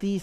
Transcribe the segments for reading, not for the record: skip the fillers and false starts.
30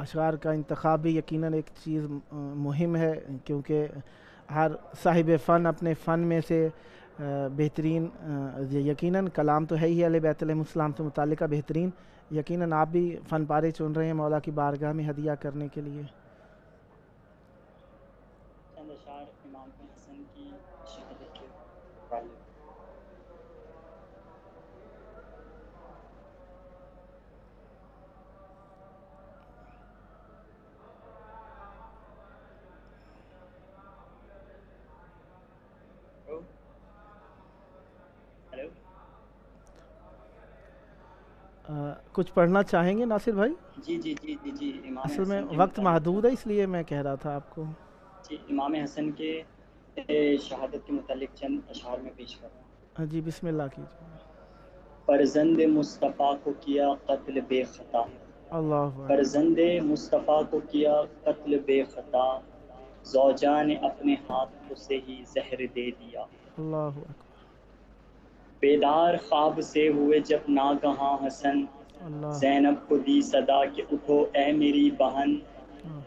اشعار کا انتخاب بھی یقیناً ایک چیز مہم ہے، کیونکہ ہر صاحب فن اپنے فن میں سے بہترین، یقیناً کلام تو ہے ہی اہل بیت علیہ السلام سے متعلقہ بہترین، یقیناً آپ بھی فن پارے چن رہے ہیں مولا کی بارگاہ میں ہدیہ کرنے کے لیے۔ چند اشعار امام حسن کی شہادت کے متعلق۔ ہیلو، کچھ پڑھنا چاہیں گے ناصر بھائی؟ جی جی جی جی جی امام اصل میں حسن کے وقت متعلق، محدود ہے، اس لیے میں کہہ رہا تھا آپ کو۔ جی امام حسن کے شہادت کے متعلق چند اشعار میں پیش کر رہا ہوں۔ جی بسم اللہ کیجیے۔ فرزند مصطفیٰ کو کیا قتل بے خطا، اللہ اکبر۔ فرزند مصطفیٰ کو کیا قتل بے خطا، زوجہ نے اپنے ہاتھوں سے ہی زہر دے دیا۔ اللہ اکبر۔ بیدار خواب سے ہوئے جب ناگہاں حسن، اللہ زینب کو دی صدا کہ اٹھو اے میری بہن،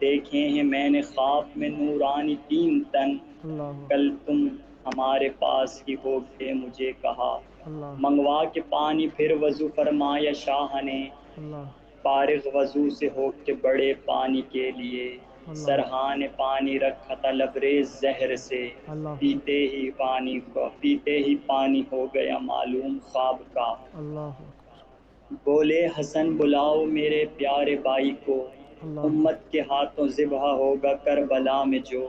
دیکھے ہیں میں نے خواب میں نورانی 3 تن، اللہ کل تم ہمارے پاس ہی ہو گے مجھے کہا، اللہ منگوا کے پانی پھر وضو فرمایا شاہ نے، اللہ فارغ وضو سے ہو کے بڑے پانی کے لیے، اللہ سرحان پانی رکھا تھا لبریز زہر سے، اللہ پیتے ہی پانی ہو گیا معلوم خواب کا، اللہ بولے حسن بلاؤ میرے پیارے بھائی کو، اللہ امت کے ہاتھوں ذبح ہوگا کربلا میں جو،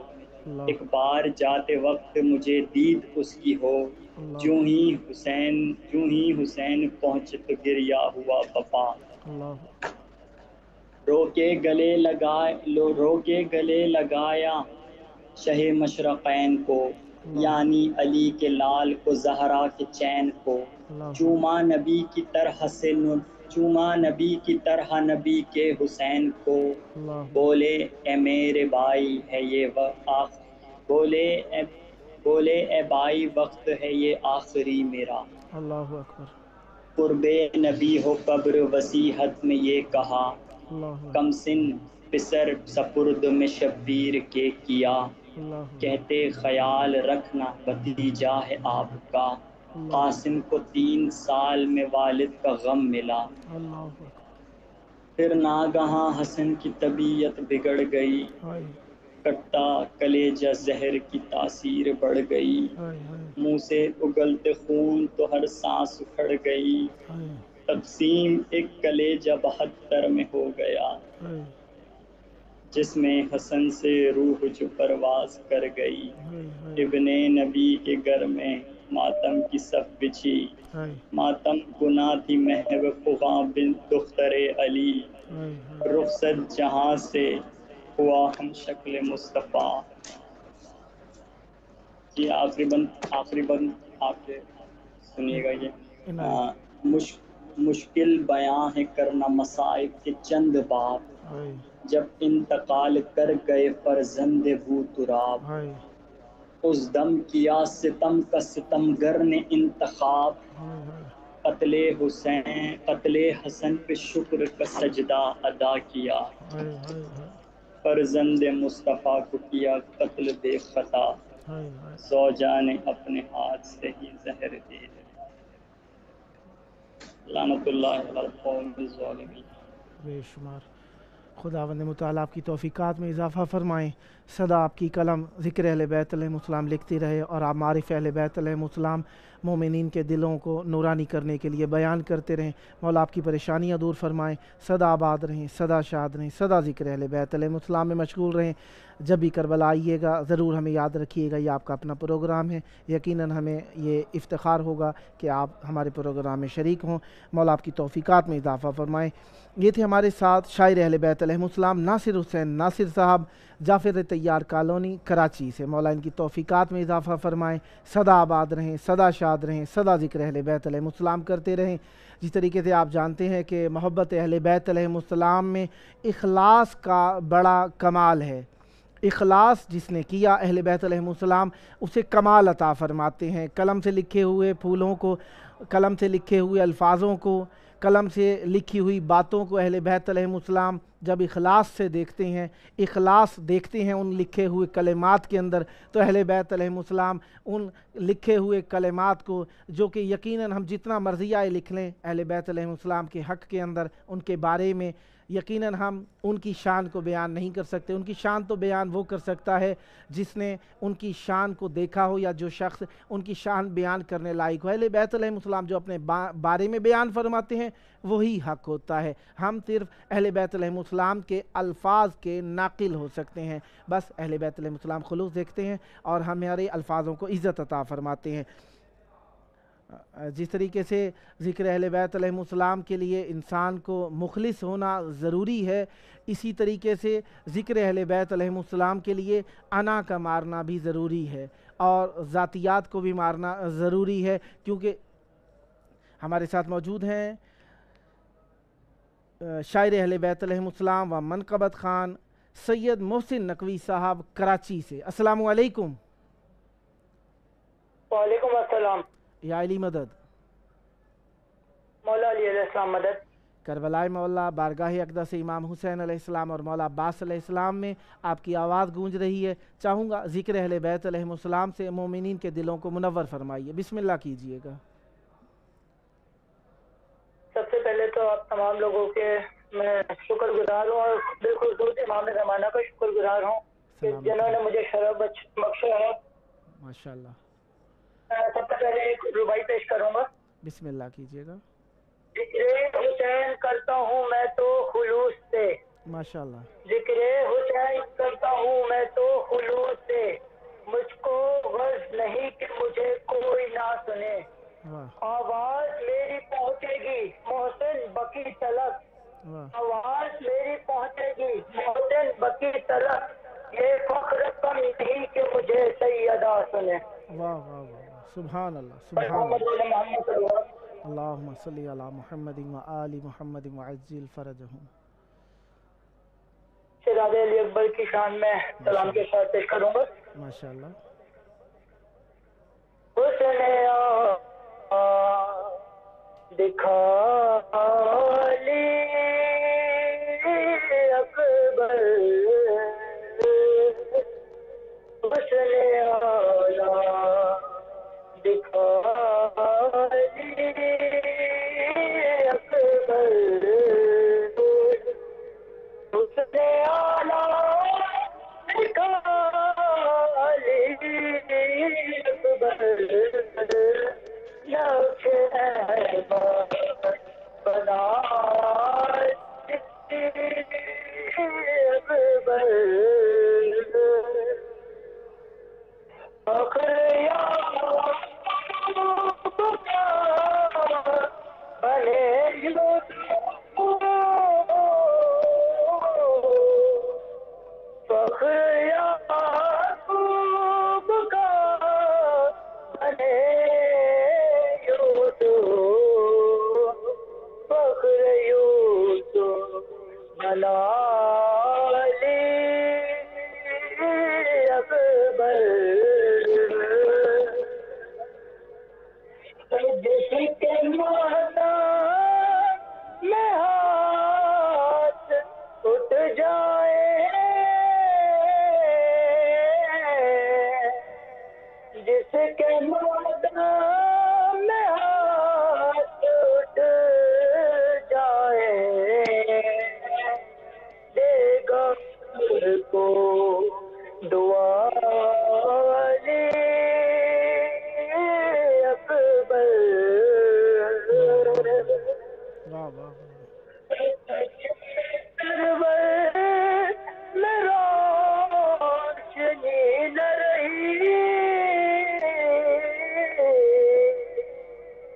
اللہ ایک بار جاتے وقت مجھے دید اس کی ہو، اللہ جوں ہی حسین پہنچے تو گریا ہوا بپا، اللہ رو کے گلے لگایا شہ مشرقین کو، یعنی علی کے لال کو زہرا کے چین کو، چوما نبی کی طرح نبی کے حسین کو، بولے اے میرے بھائی ہے یہ بولے اے بھائی وقت ہے یہ آخری میرا، اللہ اکبر۔ قرب نبی ہو قبر وسیحت میں یہ کہا، اللہ کم سن پسر سپرد میں شبیر کے کیا، اللہ کہتے خیال رکھنا بھتیجا ہے آپ کا، اللہ قاسم کو 3 سال میں والد کا غم ملا، اللہ اکبر۔ پھر ناگہاں حسن کی طبیعت بگڑ گئی، ہائے کٹا کلیجہ زہر کی تاثیر بڑھ گئی، ہائے ہائے منہ سے اگلتے خون تو ہر سانس اکھڑ گئی، ہائے تقسیم ایک کلیجہ 72 میں ہو گیا، ہائے جس میں حسن سے روح جو پرواز کر گئی، ہائے ابن نبی کے گھر میں ماتم کی صف بچھی، ہائے ماتم گناہ تھی محو فغاں بن دختر علی، ہائے رخصت جہاں سے ہوا ہم شکل مصطفیٰ۔ جی آخری بند آپ کے سنیے گا عنایت۔ یہ، مشکل بیاں ہے کرنا مصائب کے چند باب، ہائے جب انتقال کر گئے فرزند بو تراب، ہائے اس دم کیا ستم کا ستمگر نے انتخاب، ہائے ہائے قتل حسن پہ شکر کا سجدہ ادا کیا، ہائے ہائے ہائے فرزند مصطفیٰ کو کیا قتل بے خطا، ہائے ہائے زوجہ نے اپنے ہاتھ سے ہی زہر دے دیا، لعنت اللہ علی القوم الظالمین۔ بے شمار۔ خداوند متعال آپ کی توفیقات میں اضافہ فرمائیں، سدا آپ کی قلم ذکر اہل بیت علیہ السلام لکھتی رہے، اور آپ معرف اہل بیت علیہ السلام مومنین کے دلوں کو نورانی کرنے کے لیے بیان کرتے رہیں، مولا آپ کی پریشانیاں دور فرمائیں، سدا آباد رہیں، سدا شاد رہیں، سدا ذکر اہل بیت علیہ السلام میں مشغول رہیں۔ جب بھی کربلا آئیے گا ضرور ہمیں یاد رکھیے گا، یہ آپ کا اپنا پروگرام ہے، یقیناً ہمیں یہ افتخار ہوگا کہ آپ ہمارے پروگرام میں شریک ہوں، مولا آپ کی توفیقات میں اضافہ فرمائیں۔ یہ تھے ہمارے ساتھ شاعر اہل بیت علیہ السلام ناصر حسین ناصر صاحب، جعفر طیار کالونی کراچی سے، مولا ان کی توفیقات میں اضافہ فرمائیں، سدا آباد رہیں، سدا شاد رہیں، سدا ذکر اہل بیت علیہ السلام کرتے رہیں۔ جس طریقے سے آپ جانتے ہیں کہ محبت اہل بیت علیہ السلام میں اخلاص کا بڑا کمال ہے، اخلاص جس نے کیا اہل بیت علیہ السلام اسے کمال عطا فرماتے ہیں، قلم سے لکھے ہوئے پھولوں کو، قلم سے لکھے ہوئے الفاظوں کو، قلم سے لکھی ہوئی باتوں کو اہل بیت علیہم السلام جب اخلاص سے دیکھتے ہیں، اخلاص دیکھتے ہیں ان لکھے ہوئے کلمات کے اندر، تو اہل بیت علیہم السلام ان لکھے ہوئے کلمات کو، جو کہ یقیناً ہم جتنا مرضیہ لکھ لیں اہل بیت علیہم السلام کے حق کے اندر، ان کے بارے میں، یقیناً ہم ان کی شان کو بیان نہیں کر سکتے۔ ان کی شان تو بیان وہ کر سکتا ہے جس نے ان کی شان کو دیکھا ہو، یا جو شخص ان کی شان بیان کرنے لائق ہو۔ اہل بیت علیہم السلام جو اپنے بارے میں بیان فرماتے ہیں وہی حق ہوتا ہے۔ ہم صرف اہل بیت علیہم السلام کے الفاظ کے ناقل ہو سکتے ہیں، بس اہل بیت علیہم السلام خلوص دیکھتے ہیں اور ہمارے الفاظوں کو عزت عطا فرماتے ہیں۔ جس طریقے سے ذکر اہل بیت علیہم السلام کے لیے انسان کو مخلص ہونا ضروری ہے، اسی طریقے سے ذکر اہل بیت علیہم السلام کے لیے انا کا مارنا بھی ضروری ہے، اور ذاتیات کو بھی مارنا ضروری ہے، کیونکہ ہمارے ساتھ موجود ہیں شاعر اہل بیت علیہم السلام و منقبت خان سید محسن نقوی صاحب کراچی سے۔ السلام علیکم۔ وعلیکم السلام۔ یا علی مدد، مولا علی علیہ السلام مدد۔ کربلائے مولا بارگاہ اقدس امام حسین علیہ السلام اور مولا عباس علیہ السلام میں آپ کی آواز گونج رہی ہے۔ چاہوں گا ذکر اہل بیت علیہم السلام سے مومنین کے دلوں کو منور فرمائیے، بسم اللہ کیجئے گا۔ سب سے پہلے تو آپ تمام لوگوں کے میں شکر گزار ہوں، اور بالخصوص امام زمانہ کا شکر گزار ہوں کہ جنہوں نے مجھے شرف بخشا ہے۔ ماشاءاللہ۔ سب سے پہلے ایک ربائی پیش کروں گا۔ بسم اللہ کیجئے گا۔ ذکر حسین کرتا ہوں میں تو خلوص سے، ماشاءاللہ۔ ذکر حسین کرتا ہوں میں تو خلوص سے، مجھ کو غرض نہیں کہ مجھے کوئی نہ سنے، آواز میری پہنچے گی محسن بکی تلک، آواز میری پہنچے گی محسن بکی تلک، یہ فخر کم نہیں کہ مجھے سیدہ سنے۔ واہ واہ واہ، سبحان اللہ سبحان اللہ۔ اللہم صلی علی محمد و آل محمد وعجل فرجہم۔ شہزادے علی اکبر کی شان میں سلام کے ساتھ پیش کروں گا۔ ماشاءاللہ۔ حسن دکھا لی اکبر، حسن آلہ دکھا لی اکبر، حسن آلہ دکھا لی اکبر، نقش احباب بنا اکبر، فخر بنے فخر یعقوب کا بنے یوسف، فخر یوسف بنا لی اکبر، جس کے مہتا میں ہاتھ اٹھ جائے، جس کے مہتا میں ہاتھ اٹھ جائے، دے گا کو دعا لی اکبر، واہ واہ۔ میں روشنی نہ رہی،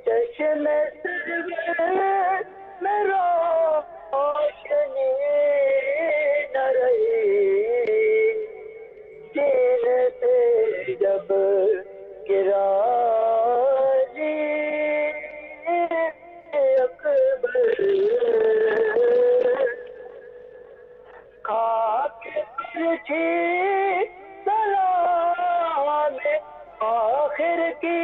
چشم سرور میں روشنی نہ رہی، دین سے جب گرا لی اکبر، خاک پر تھی سلام آخر کی،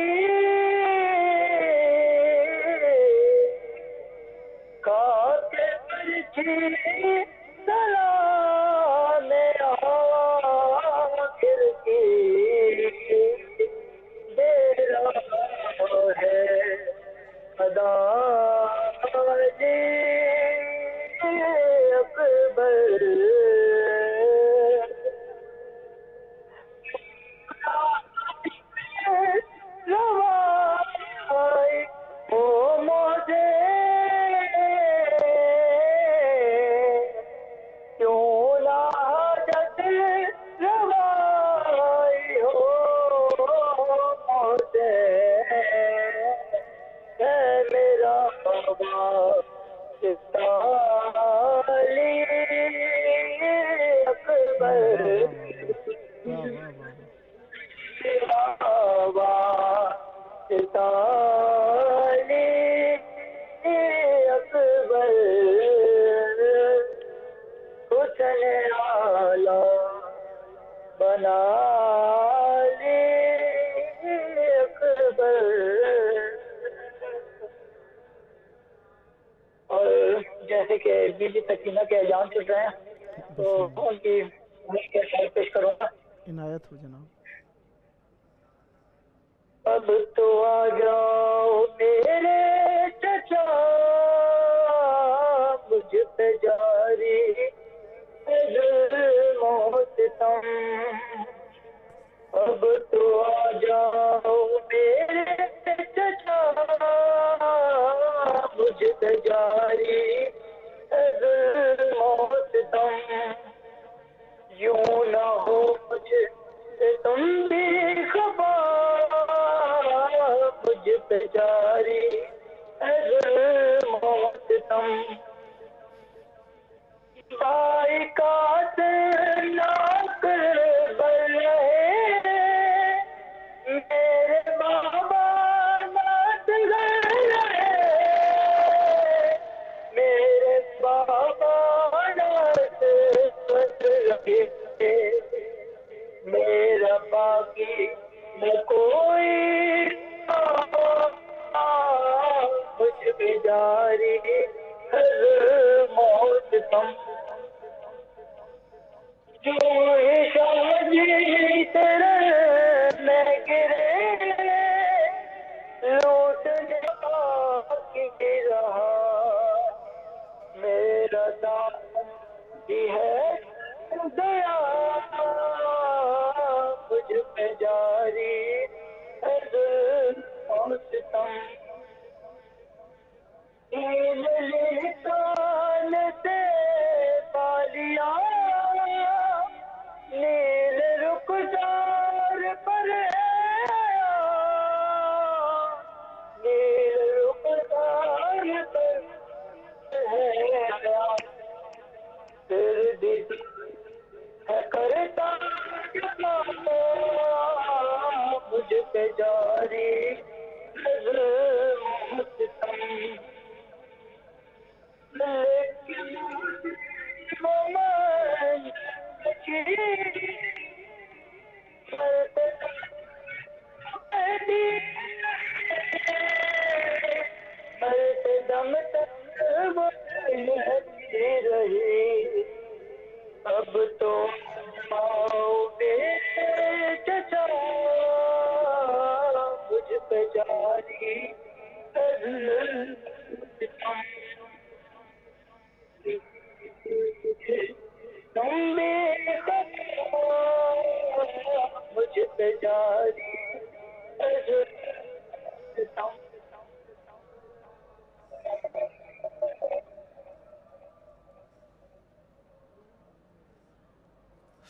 نے آلہ بنا لی اکبر. اور جیسے کہ بی جی سکینہ کے اعلان چل رہے ہیں تو ان کی شعر پیش کروں گا. عنایت ہو جناب. اب تو آ جاؤ میرے چچا مجھ پہ جاری ہے ظلم و ستم. اب تو آ جاؤ میرے چچا مجھ پہ جاری ہے ظلم و ستم. یوں نہ ہو مجھ سے تم بھی خفا مجھ پہ جاری ہے ظلم و ستم. بھائی کا ناک بر رہے میرے بابا ناک گر رہے میرے بابا ناک گر رہے. میرا باقی نہ کوئی مجھ پہ جاری ہے ظلم و ستم. جو شادی تیرے میں گرے لوٹنے کی رہا میرا دامن بھی ہے دیا مجھ پہ جاری ہے ظلم و ستم. کان سے بالیا نیل رخسار پر نیل رخسار پر پھر بھی ہے کرتا مجھ پہ جاری ہے ظلم و ستم. لیکن مومن مرتے دم تک وہ رہی. اب تو آؤ میرے چچا مجھ پہ جاری ہے ظلم و ستم. تم بھی مجھ پہ جاری ہے ظلم و ستم.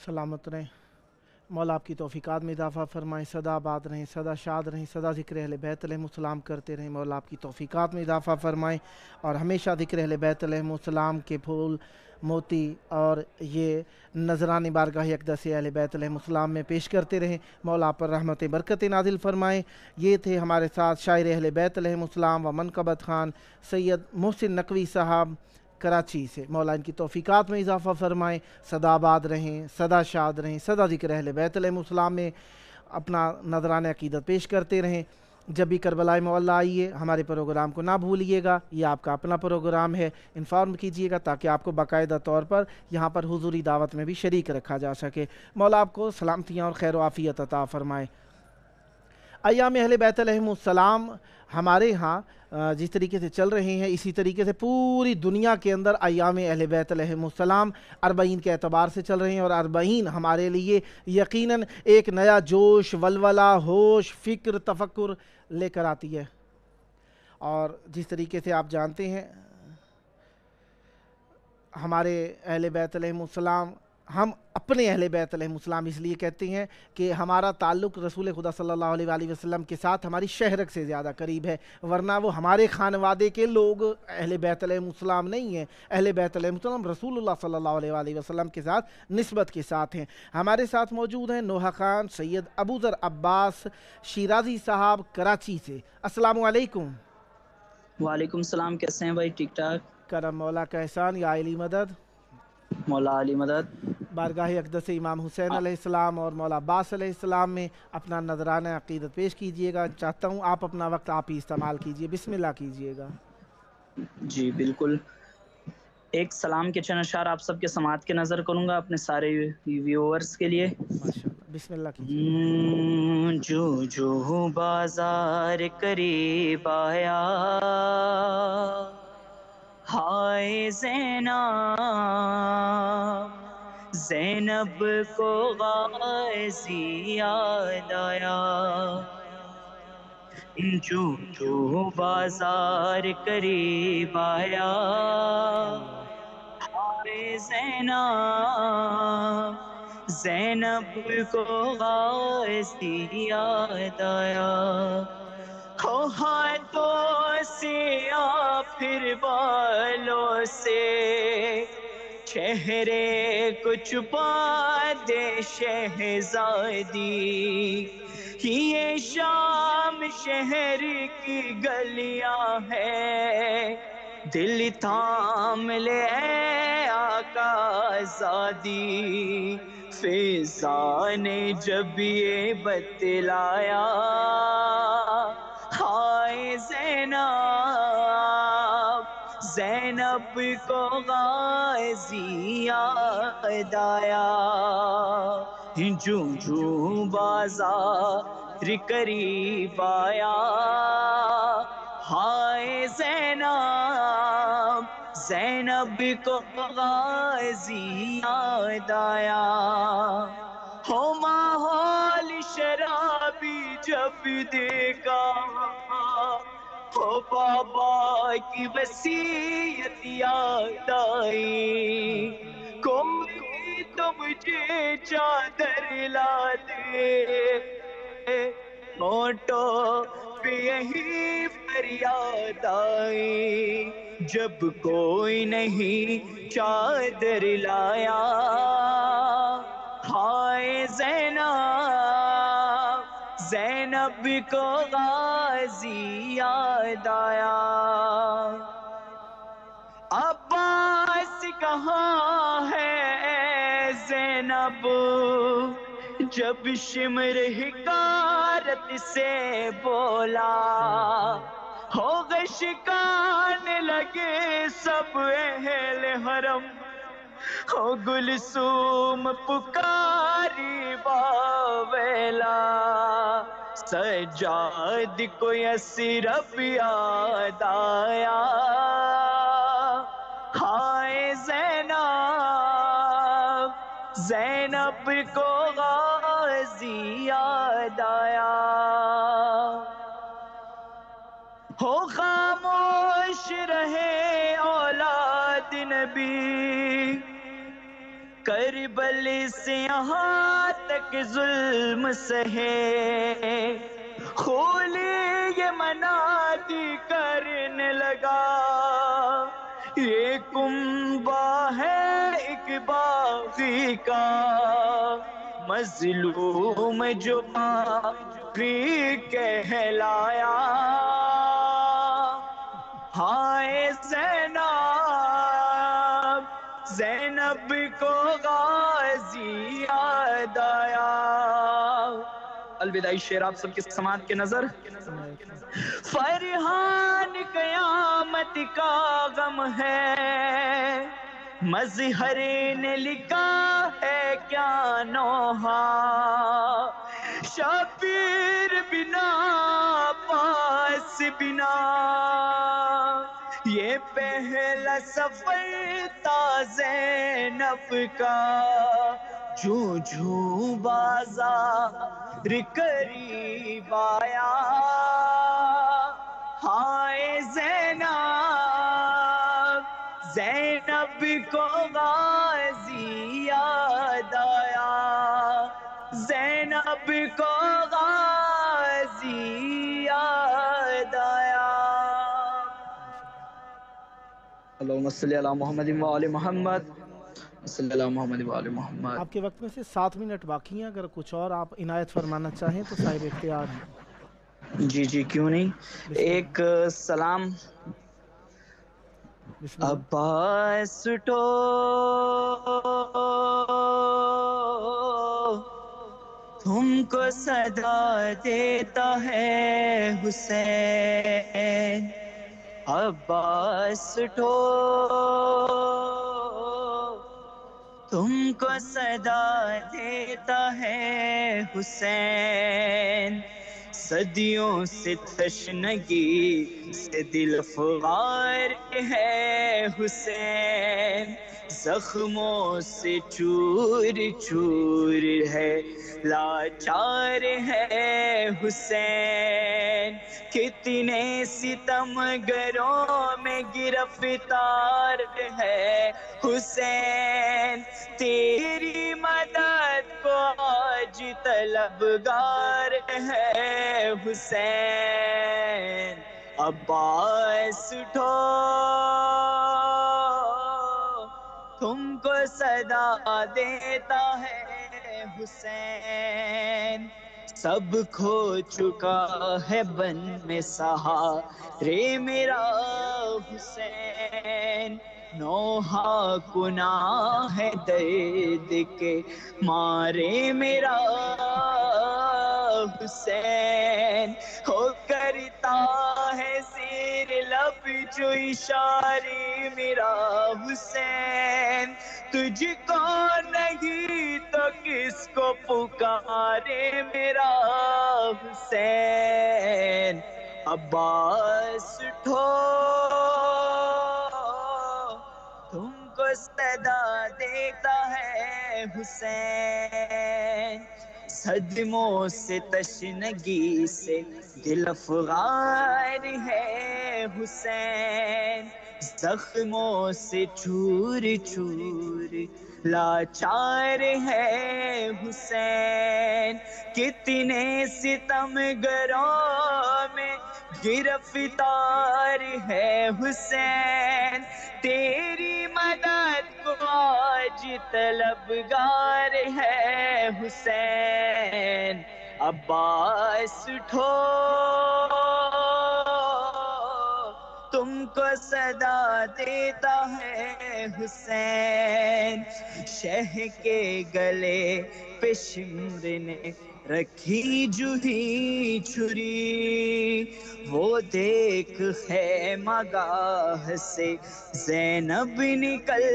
سلامت رہیں. مولا آپ کی توفیقات میں اضافہ فرمائیں. سدا آباد رہیں, سدا شاد رہیں, سدا ذکر اہل بیت علیہ السلام کرتے رہیں. مولا آپ کی توفیقات میں اضافہ فرمائیں اور ہمیشہ ذکر اہل بیت علیہ السلام کے پھول موتی اور یہ نذران بارگاہ اقدس اہل بیت علیہ السلام میں پیش کرتے رہیں. مولا پر رحمت برکت نازل فرمائیں. یہ تھے ہمارے ساتھ شاعر اہل بیت علیہ السلام و منقبت خان سید محسن نقوی صاحب کراچی سے. مولا ان کی توفیقات میں اضافہ فرمائیں. سدا آباد رہیں, سدا شاد رہیں, سدا ذکر اہل بیت علیہ السلام میں اپنا نذران عقیدت پیش کرتے رہیں. جب بھی کربلا معلی آئیے ہمارے پروگرام کو نہ بھولیے گا. یہ آپ کا اپنا پروگرام ہے, انفارم کیجیے گا تاکہ آپ کو باقاعدہ طور پر یہاں پر حضوری دعوت میں بھی شریک رکھا جا سکے. مولا آپ کو سلامتیاں اور خیر و عافیت عطا فرمائے. ایام اہل بیت علیہم السلام ہمارے ہاں جس طریقے سے چل رہے ہیں اسی طریقے سے پوری دنیا کے اندر ایام اہل بیت علیہم السلام 40 کے اعتبار سے چل رہے ہیں. اور 40 ہمارے لیے یقیناً ایک نیا جوش, ولولہ, ہوش, فکر, تفکر لے کر آتی ہے. اور جس طریقے سے آپ جانتے ہیں ہمارے اہل بیت علیہم السلام, ہم اپنے اہل بیت علیہ السلام اس لیے کہتے ہیں کہ ہمارا تعلق رسول خدا صلی اللہ علیہ وآلہ وسلم کے ساتھ ہماری شہرت سے زیادہ قریب ہے, ورنہ وہ ہمارے خانوادے کے لوگ اہل بیت علیہ السلام نہیں ہیں. اہل بیت علیہ السلام رسول اللہ صلی اللہ علیہ وآلہ وسلم کے ساتھ نسبت کے ساتھ ہیں. ہمارے ساتھ موجود ہیں نوحہ خان سید ابو ذر عباس شیرازی صاحب کراچی سے. السلام علیکم. وعلیکم السلام, کیسے ہیں بھائی؟ ٹھیک ٹھاک. کرم مولا کا احسان یا علی مدد. مولا علی مدد بارگاہ اقدس امام حسین علیہ السلام اور مولا عباس علیہ السلام میں اپنا نذرانہ عقیدت پیش کیجئے گا. چاہتا ہوں آپ اپنا وقت آپ ہی استعمال کیجئے. بسم اللہ کیجئے گا. جی بالکل. ایک سلام کے چند اشعار آپ سب کے سماعت کے نظر کروں گا اپنے سارے ویورز کے لیے. ماشاءاللہ. بسم اللہ کیجئے. جو جو بازار قریب آیا ہائے زینب کو غازی یاد آیا. جو جو بازار قریب آیا ہائے زینب کو غازی یاد آیا. ہو ہاتھوں سے یا پھر بالوں سے چہرے کو چھپا دے شہزادی. یہ شام شہر کی گلیاں ہے دل تھام لے اے آقا آزادی. فضا نے جب یہ بتلایا ہائے زینب کو غازی یاد آیا. جو جو بازار قریب آیا ہائے زینب کو غازی یاد آیا. ہو ماحول شرابی جب دیکھا ہو بابا کی وصیت یاد آئی. کوئی تو مجھے چادر لا دے ہونٹوں پہ یہی فریاد آئی. جب کوئی نہیں چادر لایا ہائے زینب کو غازی یاد آیا. عباس کہاں ہے زینب جب شمر حکارت سے بولا ہو غشکانے لگے سب اہل حرم ہو گلثوم پکاری باویلا. سجاد کو یثرب یاد آیا ہائے زینب کو غازی یاد آیا. ہو خاموش رہے اولاد نبی کربل سے یہاں تک ظلم سہے. خولی یہ منادی کرنے لگا یہ کنبہ ہے ایک باغی کا مظلوم جو باغی کہلایا. ہائے زینب کو غازی یاد آیا. الوداعی شعر آپ سب کے سماعت کے نظر. فرحان قیامت کا غم ہے مظہر نے لکھا ہے کیا نوحہ. شبیر بنا پاس بنا یہ پہلا سفر تھا زینب کا. جو جو بازار قریب آیا ہائے زینب کو غازی یاد آیا. زینب کو غازی یاد آیا. اللہم صلی علی محمد و آل محمد صلی اللہ محمد و آل محمد. آپ کے وقت میں سے 7 منٹ باقی ہیں. اگر کچھ اور آپ عنایت فرمانا چاہیں تو صاحب اختیار ہیں. جی کیوں نہیں. ایک سلام بسم اللہ۔ عباس اٹھو تم کو صدا دیتا ہے حسین، عباس اٹھو تم کو صدا دیتا ہے حسین، صدیوں سے تشنگی سے دل فغار ہے حسین، زخموں سے چور چور ہے لاچار ہے حسین، کتنے ستم گروں میں گرفتار ہے حسین، تیری مدد کو آج طلبگار ہے حسین، عباس اٹھو تم کو صدا دیتا ہے حسین، سب کھو چکا ہے بن میں سہارے میرا حسین، نوحہ گناہ ہے درد کے مارے میرا حسین، ہو کرتا ہے زیر لب جو اشارے میرا حسین، تجھ کو نہیں تو کس کو پکارے میرا حسین، عباس اٹھو تم کو صدا دیتا ہے حسین، صدموں سے تشنگی سے دل افغار ہے حسین، زخموں سے چور چور لاچار ہے حسین، کتنے ستم گروں میں گرفتار ہے حسین، تیری مدد کو آج طلبگار ہے حسین، عباس اٹھو تم کو صدا دیتا ہے حسین، شہ کے گلے پہ شمر نے رکھی جوہی چھری، وہ دیکھ خیمہ گاہ سے زینب نکل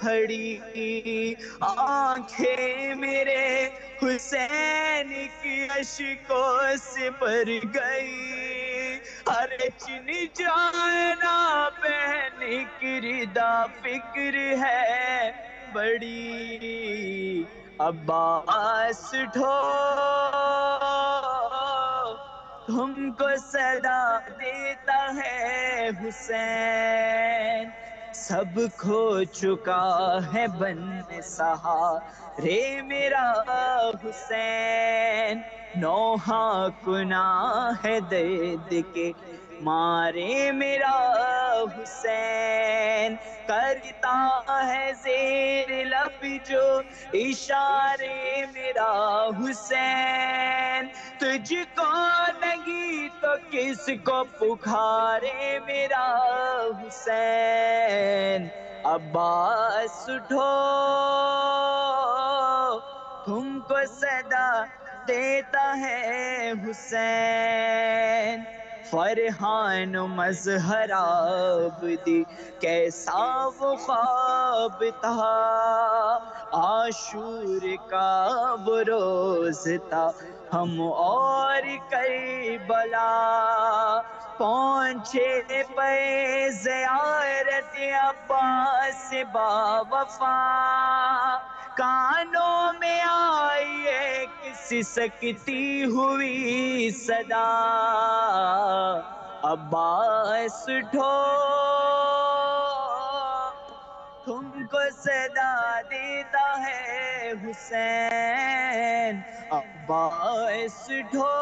پھڑی، آنکھیں میرے حسین کی اشکوں سے بھر گئی، ہر چن جانا پہن کی ردا فکر ہے بڑی، عباس اٹھو تم کو صدا دیتا ہے حسین، سب کھو چکا ہے بن سہارے میرا حسین، نوحہ گناہ ہے درد کے مارے میرا حسین، کرتا ہے زیر لب جو اشارے میرا حسین، تجھ کو نہیں تو کس کو پکارے میرا حسین، عباس اٹھو تم کو صدا دیتا ہے حسین، فرحان و مظہر عابدی کیسا وہ خواب تھا، عاشور کا وہ روز تھا ہم اور کربلا، پہنچے پہ زیارت عباس با وفا، کانوں میں آئی ایک سسکتی ہوئی صدا، عباس اٹھو تم کو صدا دیتا ہے حسین، عباس اٹھو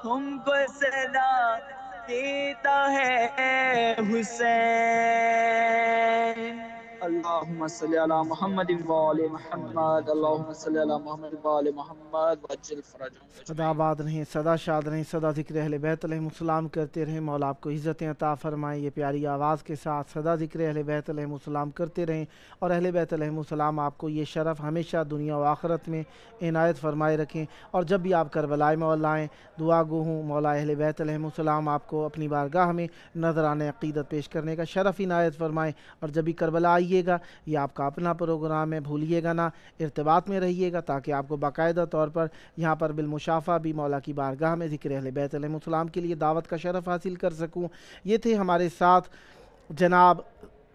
تم کو صدا دیتا ہے حسین، اللهم صل على محمد وآل محمد اللهم صل على محمد وآل محمد وعجل فرجهم سدا آباد رہیں، سدا شاد رہیں، سدا ذکر اہل بیت علیہم السلام کرتے رہیں۔ مولا آپ کو عزتیں عطا فرمائیں، یہ پیاری آواز کے ساتھ سدا ذکر اہل بیت علیہم السلام کرتے رہیں، اور اہل بیت علیہم السلام آپ کو یہ شرف ہمیشہ دنیا و آخرت میں عنایت فرمائے رکھیں۔ اور جب بھی آپ کربلائے مولا آئیں، دعا گو ہوں مولا اہل بیت علیہم السلام آپ کو اپنی بارگاہ میں نذرانے عقیدت پیش کرنے کا شرف عنایت فرمائیں۔ اور جب بھی کربلا آئیے گا، یہ آپ کا اپنا پروگرام ہے، بھولیے گا نہ، ارتباط میں رہیے گا تاکہ آپ کو باقاعدہ طور پر یہاں پر بالمشافہ بھی مولا کی بارگاہ میں ذکر اہل بیت علیہ السلام کے لیے دعوت کا شرف حاصل کر سکوں۔ یہ تھے ہمارے ساتھ جناب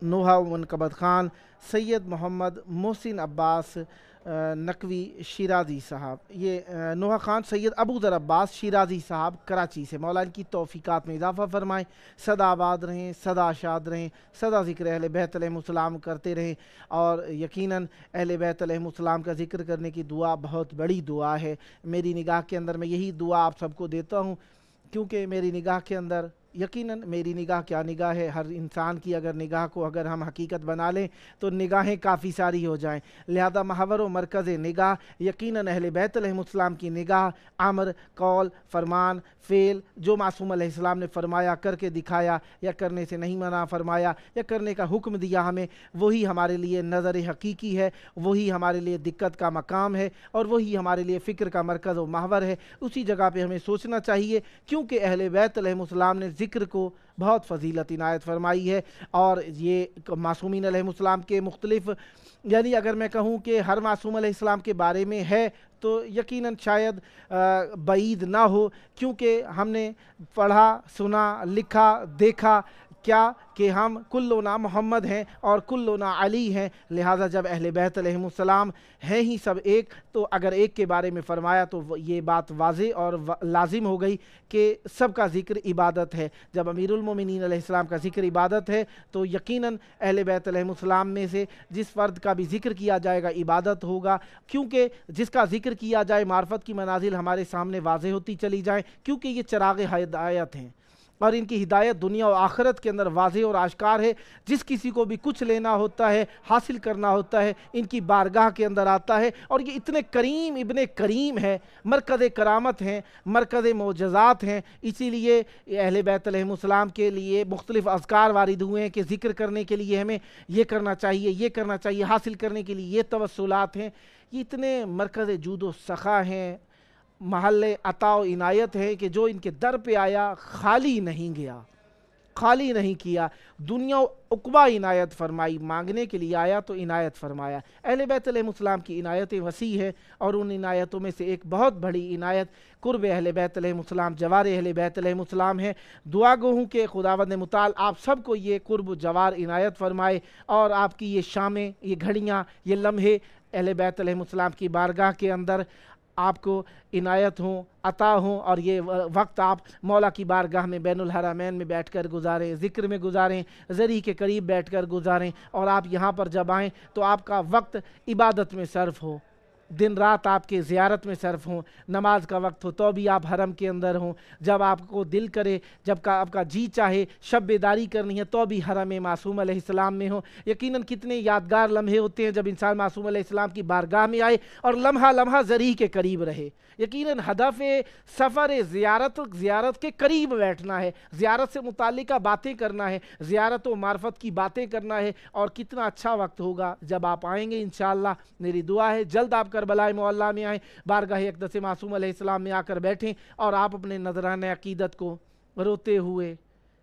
نوحہ منقبت خان سید محمد محسن عباس نقوی شیرازی صاحب، یہ نوحہ خان سید ابو ذر عباس شیرازی صاحب کراچی سے، مولا ان کی توفیقات میں اضافہ فرمائیں، سدا آباد رہیں، سدا شاد رہیں، سدا ذکر اہل بیت علیہ السلام کرتے رہیں۔ اور یقیناً اہل بیت علیہ السلام کا ذکر کرنے کی دعا بہت بڑی دعا ہے۔ میری نگاہ کے اندر میں یہی دعا آپ سب کو دیتا ہوں، کیونکہ میری نگاہ کے اندر یقیناً میری نگاہ کیا نگاہ ہے، ہر انسان کی اگر نگاہ کو اگر ہم حقیقت بنا لیں تو نگاہیں کافی ساری ہو جائیں، لہذا محور و مرکز نگاہ یقیناً اہل بیت علیہ السلام کی نگاہ، امر، قول، فرمان، فعل، جو معصوم علیہ السلام نے فرمایا کر کے دکھایا، یا کرنے سے نہیں منع فرمایا، یا کرنے کا حکم دیا ہمیں، وہی ہمارے لیے نظر حقیقی ہے، وہی ہمارے لیے دقت کا مقام ہے، اور وہی ہمارے لیے فکر کا مرکز و محور ہے۔ اسی جگہ پہ ہمیں سوچنا چاہیے، کیونکہ اہل بیت علیہ السلام نے ذکر کو بہت فضیلت عنایت فرمائی ہے، اور یہ معصومین علیہ السلام کے مختلف، یعنی اگر میں کہوں کہ ہر معصوم علیہ السلام کے بارے میں ہے تو یقیناً شاید بعید نہ ہو، کیونکہ ہم نے پڑھا، سنا، لکھا، دیکھا کیا کہ ہم کلنا محمد ہیں اور کلنا علی ہیں، لہٰذا جب اہل بیت علیہ السلام ہیں ہی سب ایک، تو اگر ایک کے بارے میں فرمایا تو یہ بات واضح اور لازم ہو گئی کہ سب کا ذکر عبادت ہے۔ جب امیر المومنین علیہ السلام کا ذکر عبادت ہے تو یقیناً اہل بیت علیہ السلام میں سے جس فرد کا بھی ذکر کیا جائے گا عبادت ہوگا، کیونکہ جس کا ذکر کیا جائے معرفت کی منازل ہمارے سامنے واضح ہوتی چلی جائیں، کیونکہ یہ چراغ ہدایت ہیں اور ان کی ہدایت دنیا و آخرت کے اندر واضح اور آشکار ہے۔ جس کسی کو بھی کچھ لینا ہوتا ہے، حاصل کرنا ہوتا ہے، ان کی بارگاہ کے اندر آتا ہے، اور یہ اتنے کریم ابن کریم ہے، مرکز کرامت ہیں، مرکز معجزات ہیں۔ اسی لیے اہل بیت علیہ السلام کے لیے مختلف اذکار وارد ہوئے ہیں کہ ذکر کرنے کے لیے ہمیں یہ کرنا چاہیے، یہ کرنا چاہیے، حاصل کرنے کے لیے یہ توسلات ہیں۔ یہ اتنے مرکز جود و سخا ہیں، محل عطا و عنایت ہے کہ جو ان کے در پہ آیا خالی نہیں گیا، خالی نہیں کیا، دنیا و عقبہ عنایت فرمائی، مانگنے کے لیے آیا تو عنایت فرمایا۔ اہل بیت علیہ السلام کی عنایتیں وسیع ہے، اور ان عنایتوں میں سے ایک بہت بڑی عنایت قرب اہل بیت علیہ السلام، جوار اہل بیت علیہ السلام ہے۔ دعا گو ہوں کہ خداوند متعال آپ سب کو یہ قرب و جوار عنایت فرمائے، اور آپ کی یہ شامیں، یہ گھڑیاں، یہ لمحے اہل بیت علیہ السلام کی بارگاہ کے اندر آپ کو عنایت ہوں، عطا ہوں، اور یہ وقت آپ مولا کی بارگاہ میں بین الحرمین میں بیٹھ کر گزاریں، ذکر میں گزاریں، ذریح کے قریب بیٹھ کر گزاریں، اور آپ یہاں پر جب آئیں تو آپ کا وقت عبادت میں صرف ہو، دن رات آپ کے زیارت میں صرف ہوں، نماز کا وقت ہو تو بھی آپ حرم کے اندر ہوں، جب آپ کو دل کرے، جب آپ کا جی چاہے شب بیداری کرنی ہے تو بھی حرم معصوم علیہ السلام میں ہو۔ یقیناً کتنے یادگار لمحے ہوتے ہیں جب انسان معصوم علیہ السلام کی بارگاہ میں آئے اور لمحہ لمحہ ذریح کے قریب رہے۔ یقیناً ہدف سفر زیارت کے قریب بیٹھنا ہے، زیارت سے متعلقہ باتیں کرنا ہے، زیارت و معرفت کی باتیں کرنا ہے، اور کتنا اچھا وقت ہوگا جب آپ آئیں گے انشاءاللہ۔ میری دعا ہے جلد آپ کربلائے معلیٰ میں آئیں، بارگاہ اقدس معصوم علیہ السلام میں آ کر بیٹھیں، اور آپ اپنے نذران عقیدت کو روتے ہوئے،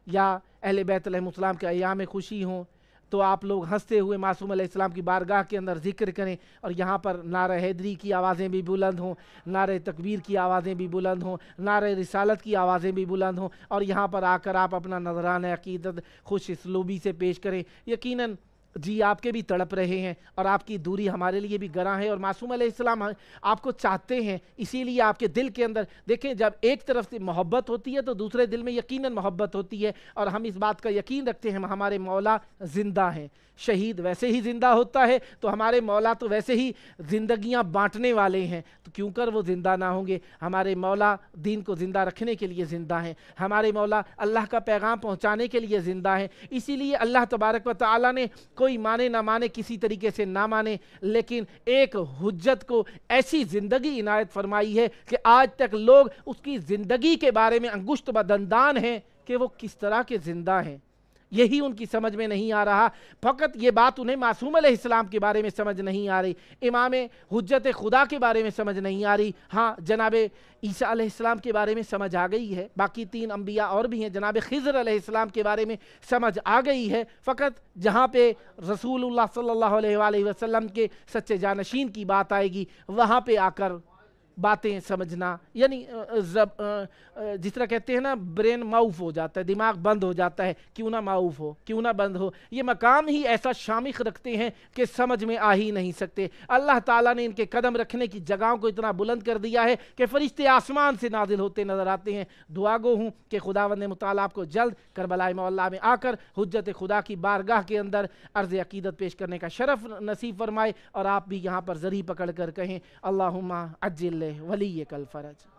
یا اہل بیت علیہ السلام کے ایام خوشی ہوں تو آپ لوگ ہنستے ہوئے معصوم علیہ السلام کی بارگاہ کے اندر ذکر کریں، اور یہاں پر نعرہ حیدری کی آوازیں بھی بلند ہوں، نعرہ تکبیر کی آوازیں بھی بلند ہوں، نعرہ رسالت کی آوازیں بھی بلند ہوں، اور یہاں پر آ کر آپ اپنا نذران عقیدت خوش اسلوبی سے پیش کریں۔ یقیناً جی آپ کے بھی تڑپ رہے ہیں، اور آپ کی دوری ہمارے لیے بھی گراں ہے، اور معصوم علیہ السلام آپ کو چاہتے ہیں، اسی لیے آپ کے دل کے اندر دیکھیں جب ایک طرف سے محبت ہوتی ہے تو دوسرے دل میں یقیناً محبت ہوتی ہے، اور ہم اس بات کا یقین رکھتے ہیں ہمارے مولا زندہ ہیں۔ شہید ویسے ہی زندہ ہوتا ہے تو ہمارے مولا تو ویسے ہی زندگیاں بانٹنے والے ہیں، تو کیوں کر وہ زندہ نہ ہوں گے؟ ہمارے مولا دین کو زندہ رکھنے کے لیے زندہ ہیں، ہمارے مولا اللہ کا پیغام پہنچانے کے لیے زندہ ہیں۔ اسی لیے اللہ تبارک و تعالیٰ نے کوئی مانے نہ مانے، کسی طریقے سے نہ مانے، لیکن ایک حجت کو ایسی زندگی عنایت فرمائی ہے کہ آج تک لوگ اس کی زندگی کے بارے میں انگشت بدندان ہیں کہ وہ کس طرح کے زندہ ہیں، یہی ان کی سمجھ میں نہیں آ رہا۔ فقط یہ بات انہیں معصوم علیہ السلام کے بارے میں سمجھ نہیں آ رہی، امام حجت خدا کے بارے میں سمجھ نہیں آ رہی، ہاں جناب عیسیٰ علیہ السلام کے بارے میں سمجھ آ گئی ہے، باقی 3 انبیاء اور بھی ہیں، جناب خضر علیہ السلام کے بارے میں سمجھ آ گئی ہے۔ فقط جہاں پہ رسول اللہ صلی اللہ علیہ وآلہ وسلم کے سچے جانشین کی بات آئے گی، وہاں پہ آ کر باتیں سمجھنا، یعنی جس طرح کہتے ہیں نا برین معاف ہو جاتا ہے، دماغ بند ہو جاتا ہے، کیوں نہ معاف ہو، کیوں نہ بند ہو۔ یہ مقام ہی ایسا شامخ رکھتے ہیں کہ سمجھ میں آ ہی نہیں سکتے۔ اللہ تعالیٰ نے ان کے قدم رکھنے کی جگہوں کو اتنا بلند کر دیا ہے کہ فرشتے آسمان سے نازل ہوتے نظر آتے ہیں۔ دعا گو ہوں کہ خداوند متعال آپ کو جلد کربلائے مولا میں آ کر حجت خدا کی بارگاہ کے اندر عرض عقیدت پیش کرنے کا شرف نصیب فرمائے، اور آپ بھی یہاں پر ذریع پکڑ کر کہیں اللہم عجل ولیک الفرج۔